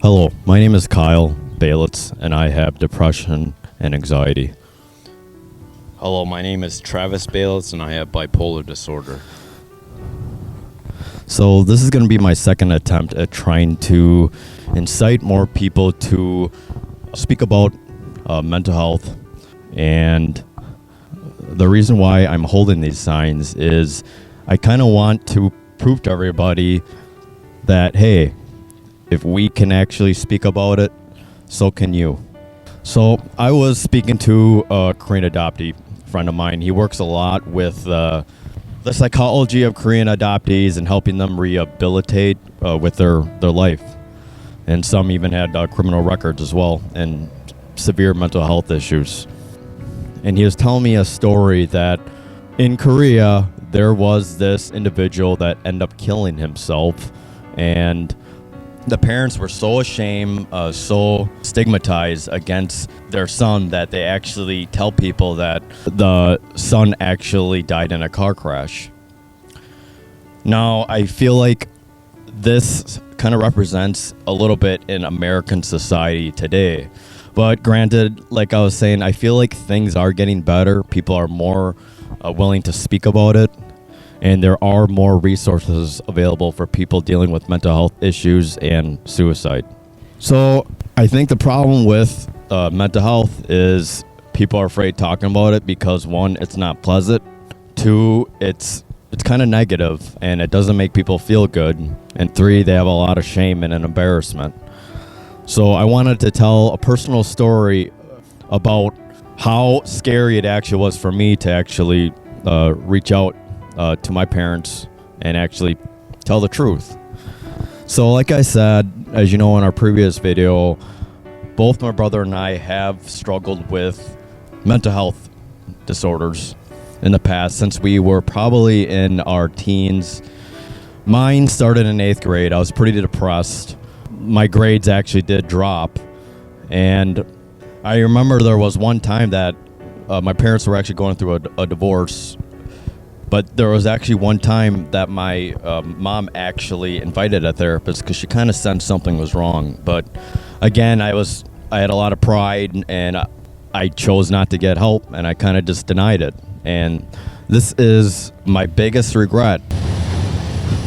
Hello, my name is Kyle Balitz, and I have depression and anxiety. Hello, my name is Travis Balitz, and I have bipolar disorder. So this is going to be my second attempt at trying to incite more people to speak about mental health. And the reason why I'm holding these signs is I kind of want to prove to everybody that, hey, if we can actually speak about it, so can you. So I was speaking to a Korean Adoptee friend of mine. He works a lot with the psychology of Korean adoptees and helping them rehabilitate with their life. And some even had criminal records as well and severe mental health issues. And he was telling me a story that in Korea, there was this individual that ended up killing himself, and the parents were so ashamed, so stigmatized against their son that they actually tell people that the son actually died in a car crash. Now, I feel like this kind of represents a little bit in American society today. But granted, like I was saying, I feel like things are getting better. People are more willing to speak about it. And there are more resources available for people dealing with mental health issues and suicide. So I think the problem with mental health is people are afraid talking about it because, one, it's not pleasant. Two, it's kind of negative and it doesn't make people feel good. And three, they have a lot of shame and an embarrassment. So I wanted to tell a personal story about how scary it actually was for me to actually reach out to my parents and actually tell the truth. So like I said, as you know in our previous video, both my brother and I have struggled with mental health disorders in the past since we were probably in our teens. Mine started in 8th grade. I was pretty depressed. My grades actually did drop. And I remember there was one time that my parents were actually going through a divorce. But there was actually one time that my mom actually invited a therapist because she kind of sensed something was wrong. But again, I had a lot of pride and I chose not to get help, and I kind of just denied it. And this is my biggest regret.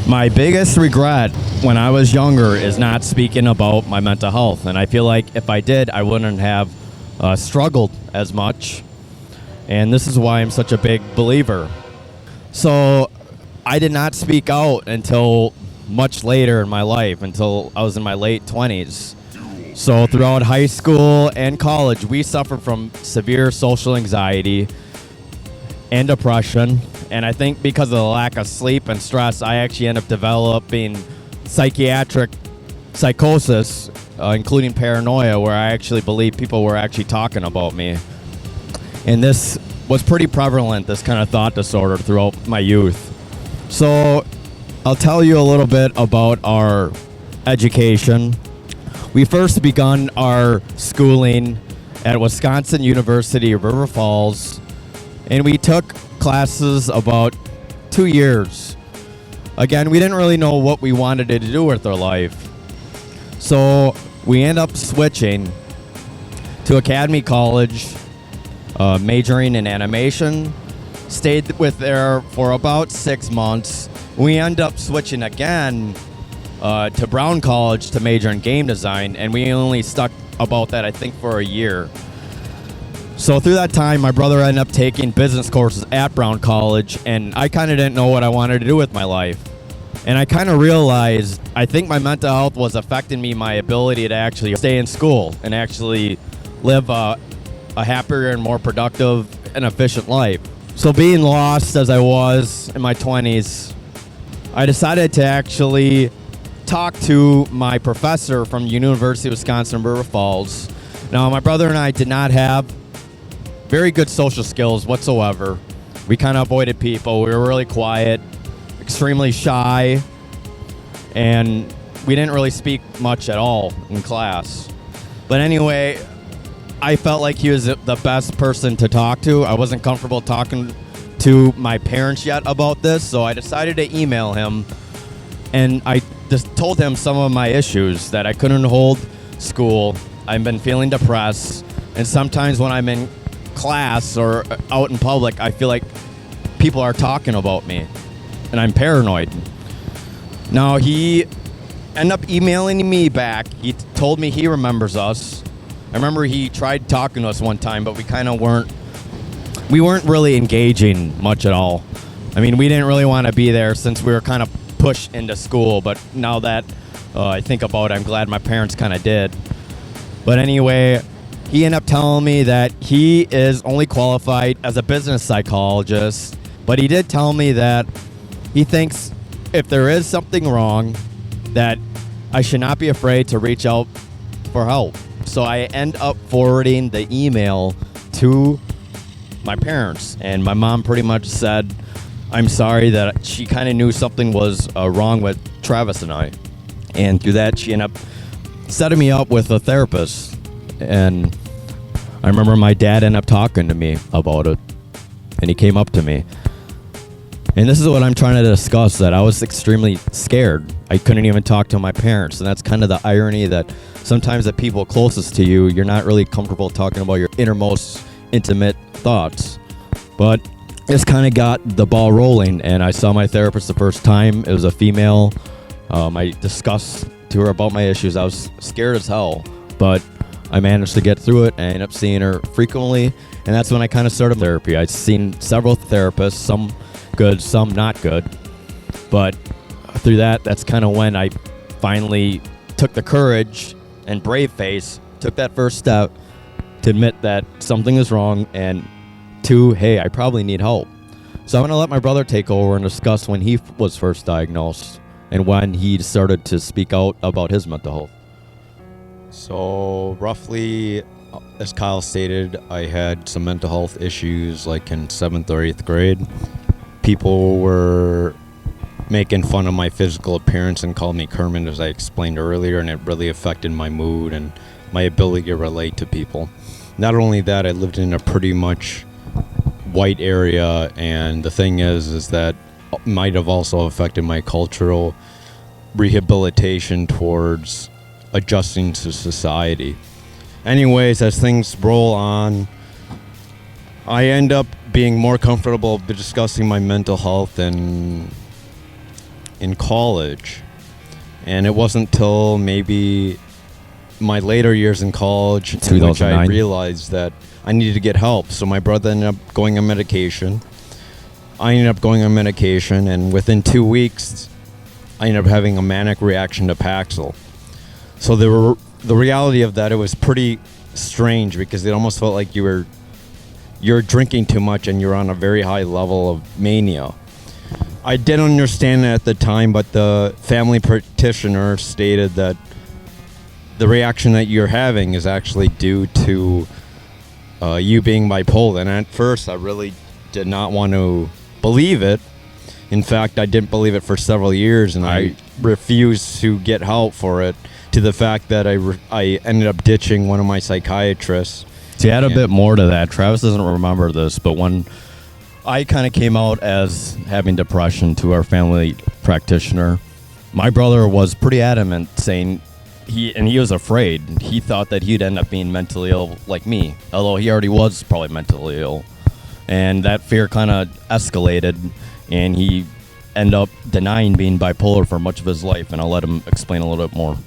My biggest regret when I was younger is not speaking about my mental health. And I feel like if I did, I wouldn't have struggled as much. And this is why I'm such a big believer. So I did not speak out until much later in my life, until I was in my late 20s. So throughout high school and college, we suffered from severe social anxiety and depression. And I think because of the lack of sleep and stress, I actually ended up developing psychiatric psychosis, including paranoia, where I actually believed people were actually talking about me. And this was pretty prevalent, this kind of thought disorder, throughout my youth. So I'll tell you a little bit about our education. We first begun our schooling at Wisconsin University of River Falls, and we took classes about 2 years. Again, we didn't really know what we wanted to do with our life. So we ended up switching to Academy College, majoring in animation, stayed with there for about 6 months. We ended up switching again to Brown College to major in game design, and we only stuck about that, I think, for a year. So through that time, my brother ended up taking business courses at Brown College, and I kind of didn't know what I wanted to do with my life. And I kind of realized, I think my mental health was affecting me, my ability to actually stay in school and actually live a happier and more productive and efficient life. So being lost as I was in my 20s, I decided to actually talk to my professor from University of Wisconsin River Falls. Now, my brother and I did not have very good social skills whatsoever. We kind of avoided people. We were really quiet, extremely shy, and we didn't really speak much at all in class. But anyway, I felt like he was the best person to talk to. I wasn't comfortable talking to my parents yet about this, so I decided to email him And I just told him some of my issues, that I couldn't hold school. I've been feeling depressed. And sometimes when I'm in class or out in public, I feel like people are talking about me. And I'm paranoid. Now, he ended up emailing me back. He told me he remembers us. I remember he tried talking to us one time, but we weren't really engaging much at all. I mean, we didn't really want to be there since we were kind of pushed into school, but now that I think about it, I'm glad my parents kind of did. But anyway, he ended up telling me that he is only qualified as a business psychologist, but he did tell me that he thinks if there is something wrong, that I should not be afraid to reach out for help. So I end up forwarding the email to my parents, and my mom pretty much said, I'm sorry, that she kind of knew something was wrong with Travis and I. And through that, she ended up setting me up with a therapist. And I remember my dad ended up talking to me about it, and he came up to me. And this is what I'm trying to discuss, that I was extremely scared. I couldn't even talk to my parents. And that's kind of the irony, that sometimes the people closest to you, you're not really comfortable talking about your innermost intimate thoughts. But this kind of got the ball rolling, and I saw my therapist the first time. It was a female. I discussed to her about my issues. I was scared as hell, but I managed to get through it and I ended up seeing her frequently. And that's when I kind of started therapy. I'd seen several therapists, some good, some not good. But through that, that's kind of when I finally took the courage and brave face, took that first step to admit that something is wrong, and two, hey, I probably need help. So I'm going to let my brother take over and discuss when he was first diagnosed and when he started to speak out about his mental health. So roughly, as Kyle stated, I had some mental health issues like in 7th or 8th grade. People were making fun of my physical appearance and called me Kermit, as I explained earlier, and it really affected my mood and my ability to relate to people. Not only that, I lived in a pretty much white area, and the thing is that might have also affected my cultural rehabilitation towards adjusting to society. Anyways, as things roll on, I end up being more comfortable discussing my mental health in college. And it wasn't till maybe my later years in college in which I realized that I needed to get help. So my brother ended up going on medication. I ended up going on medication, and within 2 weeks, I ended up having a manic reaction to Paxil. So the reality of that, it was pretty strange, because it almost felt like you're drinking too much and you're on a very high level of mania. I didn't understand it at the time, but the family practitioner stated that the reaction that you're having is actually due to you being bipolar. And at first, I really did not want to believe it. In fact, I didn't believe it for several years, and I refused to get help for it, to the fact that I ended up ditching one of my psychiatrists. To add a bit more to that, Travis doesn't remember this, but when I kind of came out as having depression to our family practitioner, my brother was pretty adamant, saying he was afraid. He thought that he'd end up being mentally ill like me, although he already was probably mentally ill. And that fear kind of escalated, and he ended up denying being bipolar for much of his life, and I'll let him explain a little bit more.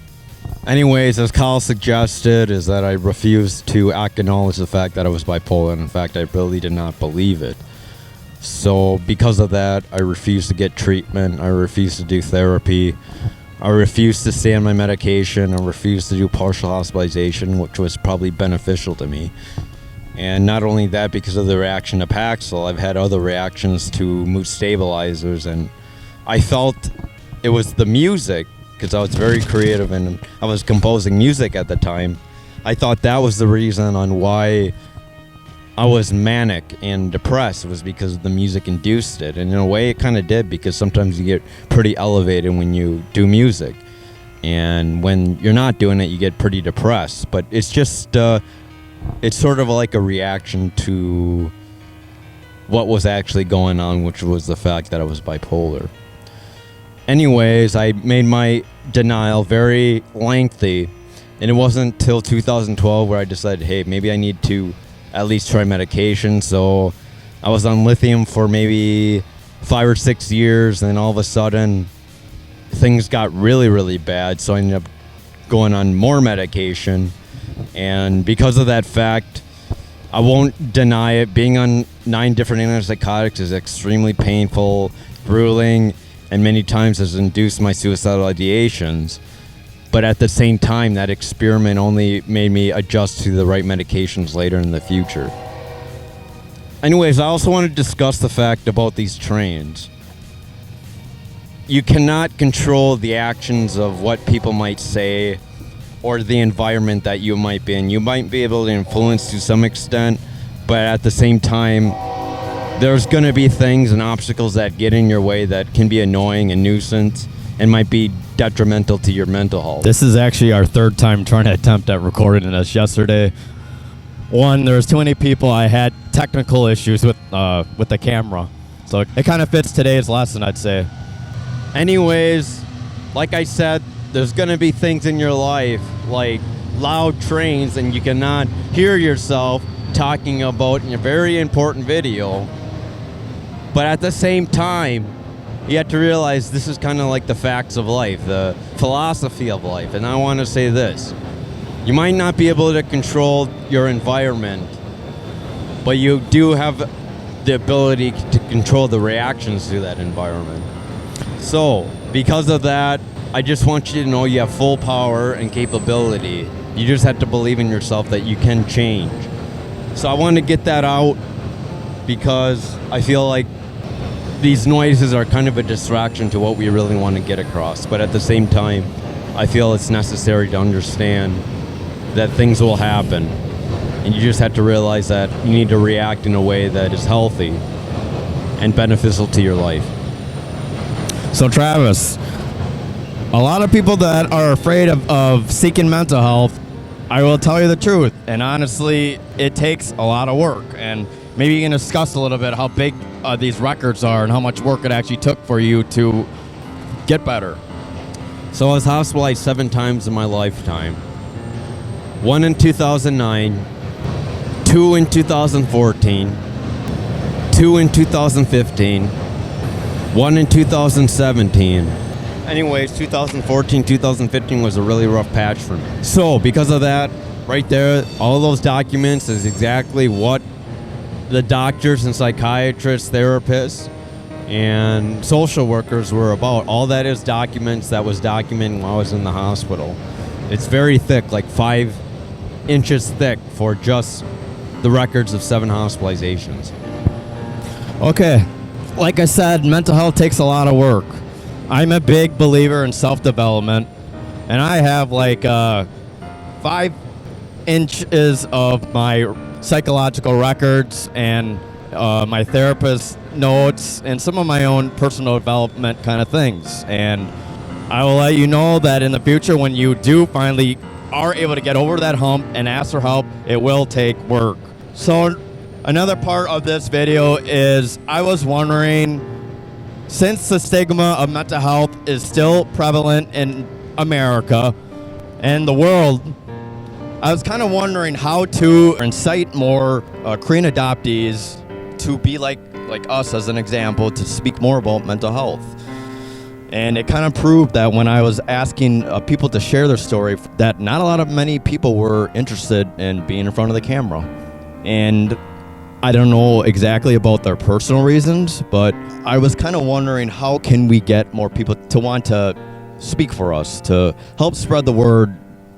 Anyways, as Kyle suggested, is that I refused to acknowledge the fact that I was bipolar, and in fact, I really did not believe it. So because of that, I refused to get treatment, I refused to do therapy, I refused to stay on my medication, I refused to do partial hospitalization, which was probably beneficial to me. And not only that, because of the reaction to Paxil, I've had other reactions to mood stabilizers, and I felt it was the music, because I was very creative and I was composing music at the time. I thought that was the reason on why I was manic and depressed, was because the music induced it. And in a way, it kind of did, because sometimes you get pretty elevated when you do music. And when you're not doing it, you get pretty depressed. But it's just... it's sort of like a reaction to what was actually going on, which was the fact that I was bipolar. Anyways, I made my denial very lengthy, and it wasn't till 2012 where I decided, hey, maybe I need to at least try medication. So I was on lithium for maybe 5 or 6 years, and then all of a sudden things got really, really bad. So I ended up going on more medication, and because of that fact, I won't deny it, being on 9 different antipsychotics is extremely painful, grueling, and many times has induced my suicidal ideations. But at the same time, that experiment only made me adjust to the right medications later in the future. Anyways, I also want to discuss the fact about these trains. You cannot control the actions of what people might say or the environment that you might be in. You might be able to influence to some extent, but at the same time, there's going to be things and obstacles that get in your way that can be annoying and nuisance and might be detrimental to your mental health. This is actually our third time trying to attempt at recording this. Yesterday, one, there was too many people. I had technical issues with the camera, so it kind of fits today's lesson, I'd say. Anyways, like I said, there's going to be things in your life like loud trains, and you cannot hear yourself talking about in a very important video. But at the same time, you have to realize this is kind of like the facts of life, the philosophy of life. And I want to say this. You might not be able to control your environment, but you do have the ability to control the reactions to that environment. So, because of that, I just want you to know you have full power and capability. You just have to believe in yourself that you can change. So I want to get that out because I feel like these noises are kind of a distraction to what we really want to get across. But at the same time, I feel it's necessary to understand that things will happen. And you just have to realize that you need to react in a way that is healthy and beneficial to your life. So Travis, a lot of people that are afraid of seeking mental health, I will tell you the truth, and honestly, it takes a lot of work. And maybe you can discuss a little bit how big these records are and how much work it actually took for you to get better. So I was hospitalized 7 times in my lifetime. 1 in 2009, 2 in 2014, 2 in 2015, 1 in 2017. Anyways, 2014, 2015 was a really rough patch for me. So because of that, right there, all those documents is exactly what the doctors and psychiatrists, therapists, and social workers were about. All that is documents that was documented when I was in the hospital. It's very thick, like 5 inches thick for just the records of 7 hospitalizations. Okay, like I said, mental health takes a lot of work. I'm a big believer in self-development, and I have like 5 inches of my psychological records and my therapist's notes and some of my own personal development kind of things. And I will let you know that in the future, when you do finally are able to get over that hump and ask for help, it will take work. So another part of this video is I was wondering, since the stigma of mental health is still prevalent in America and the world, I was kind of wondering how to incite more Korean adoptees to be like us as an example, to speak more about mental health. And it kind of proved that when I was asking people to share their story, that not a lot of many people were interested in being in front of the camera. And I don't know exactly about their personal reasons, but I was kind of wondering, how can we get more people to want to speak for us, to help spread the word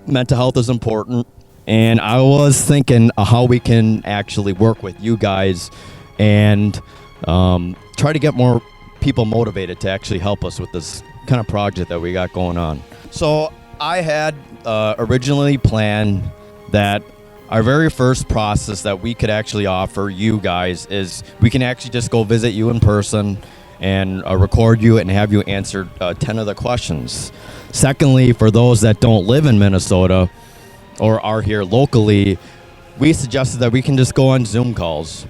mental health is important. And I was thinking how we can actually work with you guys and try to get more people motivated to actually help us with this kind of project that we got going on. So I had originally planned that our very first process that we could actually offer you guys is we can actually just go visit you in person and record you and have you answer 10 of the questions. Secondly, for those that don't live in Minnesota or are here locally, we suggested that we can just go on Zoom calls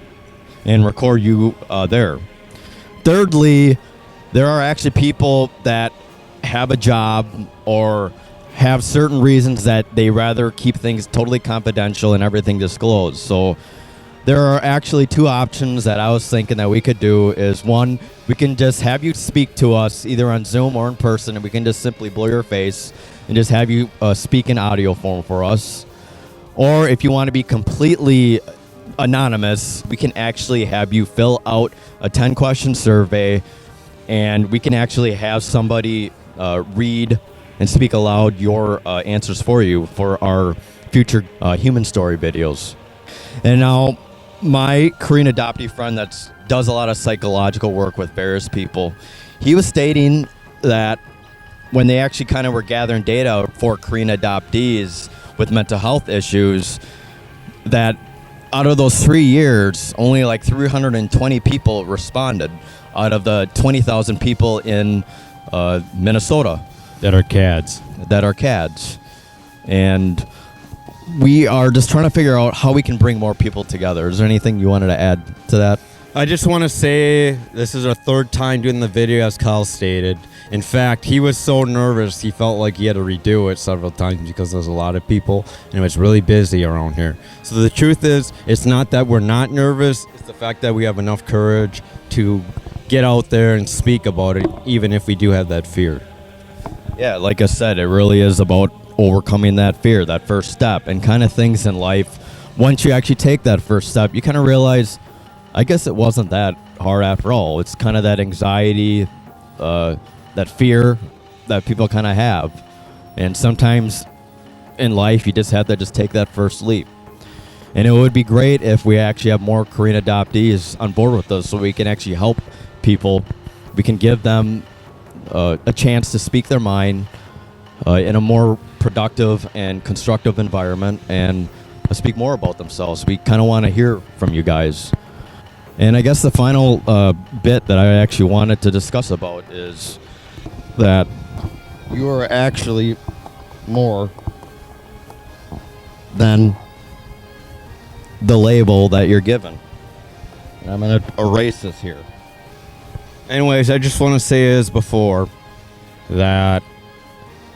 and record you there. Thirdly, there are actually people that have a job or have certain reasons that they rather keep things totally confidential and everything disclosed. So there are actually two options that I was thinking that we could do. Is one, we can just have you speak to us either on Zoom or in person, and we can just simply blur your face and just have you speak in audio form for us. Or if you want to be completely anonymous, we can actually have you fill out a 10-question survey, and we can actually have somebody read and speak aloud your answers for you for our future human story videos. And now, my Korean adoptee friend that does a lot of psychological work with various people, he was stating that when they actually kind of were gathering data for Korean adoptees with mental health issues, that out of those 3 years, only like 320 people responded out of the 20,000 people in Minnesota That are CADs. And we are just trying to figure out how we can bring more people together. Is there anything you wanted to add to that? I just want to say this is our third time doing the video, as Kyle stated. In fact, he was so nervous he felt like he had to redo it several times because there's a lot of people and it was really busy around here. So the truth is, it's not that we're not nervous, it's the fact that we have enough courage to get out there and speak about it, even if we do have that fear. Yeah, like I said, it really is about overcoming that fear, that first step, and kind of things in life. Once you actually take that first step, you kind of realize, I guess it wasn't that hard after all. It's kind of that anxiety, that fear that people kind of have. And sometimes in life, you just have to just take that first leap. And it would be great if we actually have more Korean adoptees on board with us so we can actually help people. We can give them a chance to speak their mind in a more productive and constructive environment and speak more about themselves. We kind of want to hear from you guys. And I guess the final bit that I actually wanted to discuss about is that you are actually more than the label that you're given. And I'm going to erase this here. Anyways, I just want to say as before that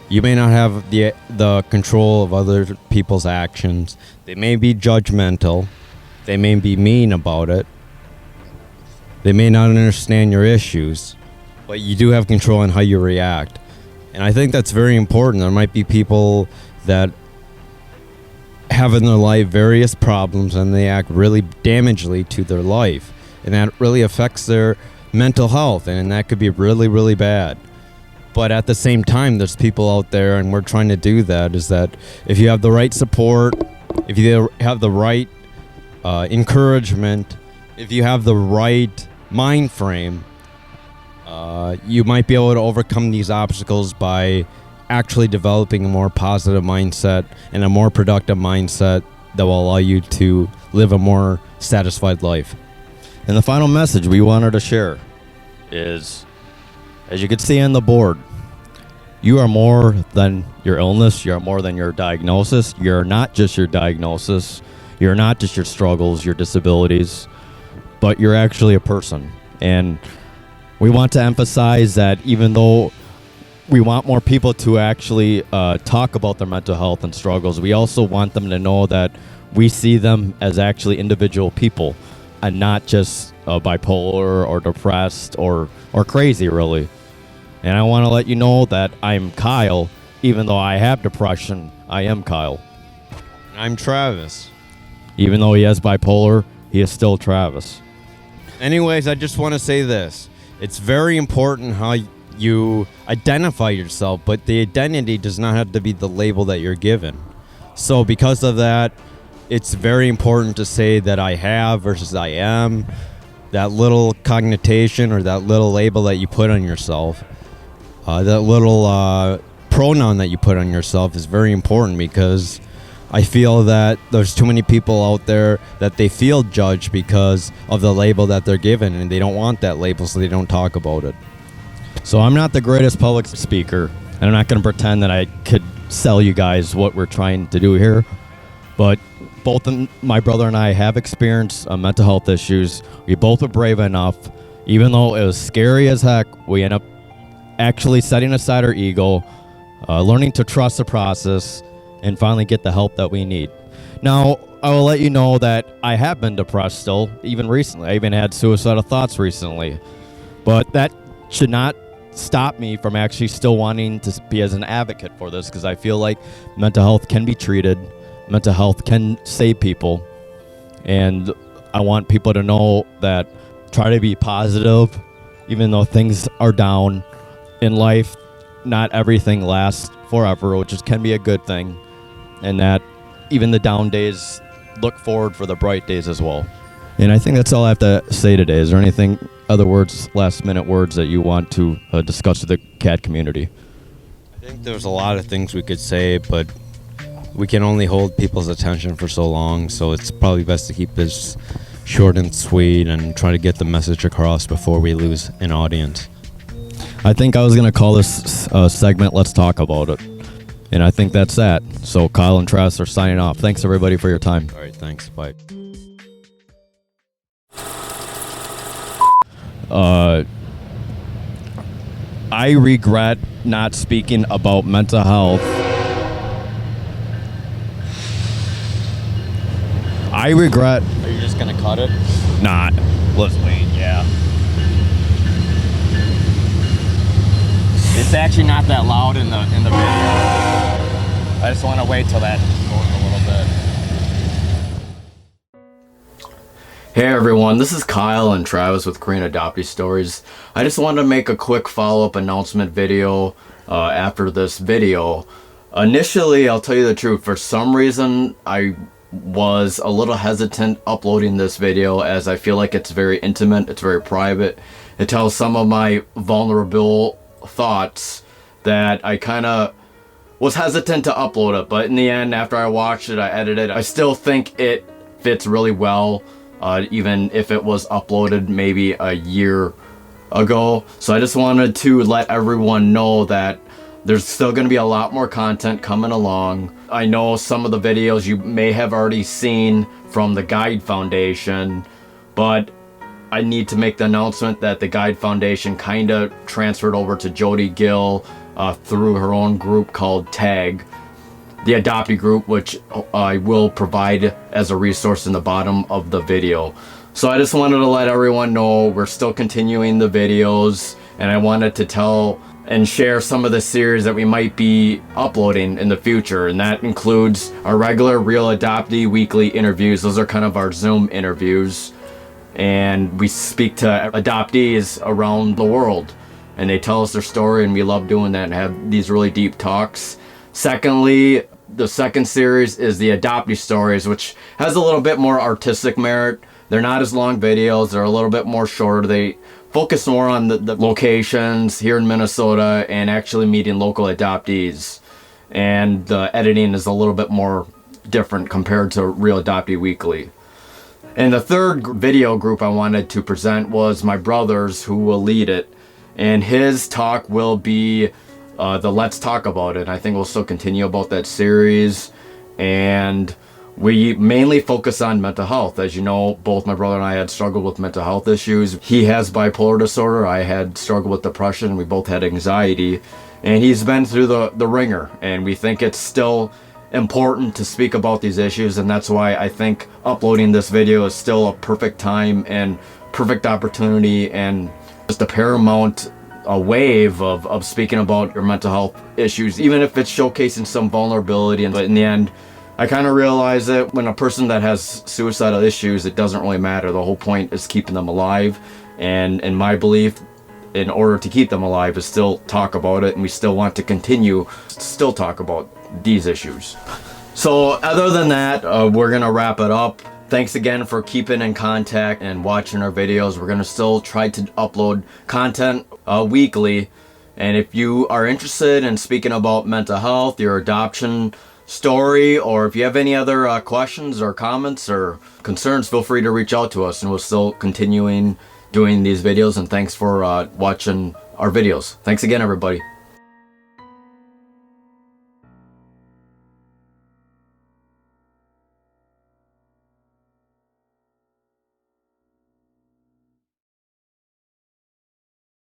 you may not have the control of other people's actions. They may be judgmental. They may be mean about it. They may not understand your issues, but you do have control on how you react. And I think that's very important. There might be people that have in their life various problems and they act really damagingly to their life. And that really affects their mental health, and that could be really, really bad. But at the same time, there's people out there, and we're trying to do that, is that if you have the right support, if you have the right encouragement, if you have the right mind frame, you might be able to overcome these obstacles by actually developing a more positive mindset and a more productive mindset that will allow you to live a more satisfied life. And the final message we wanted to share is, as you can see on the board, you are more than your illness. You are more than your diagnosis. You're not just your diagnosis. You're not just your struggles, your disabilities, but you're actually a person. And we want to emphasize that even though we want more people to actually talk about their mental health and struggles, we also want them to know that we see them as actually individual people and not just bipolar or depressed or crazy, really. And I want to let you know that I'm Kyle. Even though I have depression, I am Kyle. I'm Travis. Even though he has bipolar, he is still Travis. Anyways, I just want to say this. It's very important how you identify yourself, but the identity does not have to be the label that you're given. So because of that, it's very important to say that I have versus I am. That little connotation or that little label that you put on yourself, that little pronoun that you put on yourself is very important, because I feel that there's too many people out there that they feel judged because of the label that they're given, and they don't want that label, so they don't talk about it. So I'm not the greatest public speaker, and I'm not going to pretend that I could sell you guys what we're trying to do here, but both my brother and I have experienced mental health issues. We both were brave enough even though it was scary as heck, we end up actually setting aside our ego, learning to trust the process, and finally get the help that we need. Now, I will let you know that I have been depressed still, even recently. I even had suicidal thoughts recently. But that should not stop me from actually still wanting to be as an advocate for this, because I feel like mental health can be treated. Mental health can save people. And I want people to know that try to be positive, even though things are down in life. Not everything lasts forever, which can be a good thing. And that even the down days, look forward for the bright days as well. And I think that's all I have to say today. Is there anything, other words, last minute words that you want to discuss with the CAD community? I think there's a lot of things we could say, but we can only hold people's attention for so long, so it's probably best to keep this short and sweet and try to get the message across before we lose an audience. I think I was going to call this segment Let's Talk About It. And I think that's that. So Kyle and Travis are signing off. Thanks everybody for your time. All right, thanks. Bye. I regret not speaking about mental health. I regret. Are you just gonna cut it? Not. Let's wait. Yeah. It's actually not that loud in the video. I just want to wait till that goes a little bit. Hey everyone, this is Kyle and Travis with Korean AdopteeStories. I just wanted to make a quick follow-up announcement video after this video. Initially, I'll tell you the truth, for some reason I was a little hesitant uploading this video, as I feel like it's very intimate, it's very private. It tells some of my vulnerable thoughts that I kind of was hesitant to upload it, but in the end, after I watched it, I edited it, I still think it fits really well, even if it was uploaded maybe a year ago. So I just wanted to let everyone know that there's still going to be a lot more content coming along. I know some of the videos you may have already seen from the Guide Foundation, but I need to make the announcement that the Guide Foundation kind of transferred over to Jody Gill through her own group called TAG, the Adoptee group, which I will provide as a resource in the bottom of the video. So I just wanted to let everyone know we're still continuing the videos, and I wanted to tell and share some of the series that we might be uploading in the future, and that includes our regular Real Adoptee weekly interviews. Those are kind of our Zoom interviews, and we speak to adoptees around the world, and they tell us their story, and we love doing that and have these really deep talks. Secondly, the second series is the Adoptee Stories, which has a little bit more artistic merit. They're not as long videos, they're a little bit more shorter. They focus more on the locations here in Minnesota and actually meeting local adoptees. And the editing is a little bit more different compared to Real Adoptee Weekly. And the third video group I wanted to present was my brother's, who will lead it. And his talk will be the Let's Talk About It. I think we'll still continue about that series. And we mainly focus on mental health. As you know, both my brother and I had struggled with mental health issues. He has bipolar disorder. I had struggled with depression. We both had anxiety. And he's been through the ringer. And we think it's still important to speak about these issues. And that's why I think uploading this video is still a perfect time and perfect opportunity, and just a paramount wave of speaking about your mental health issues, even if it's showcasing some vulnerability. But in the end, I kind of realize that when a person that has suicidal issues, it doesn't really matter. The whole point is keeping them alive. And in my belief, in order to keep them alive, is still talk about it. And we still want to continue to still talk about these issues. So other than that, we're going to wrap it up. Thanks again for keeping in contact and watching our videos. We're going to still try to upload content weekly. And if you are interested in speaking about mental health, your adoption story, or if you have any other questions or comments or concerns, feel free to reach out to us, and we'll still continuing doing these videos. And thanks for watching our videos. Thanks again, everybody.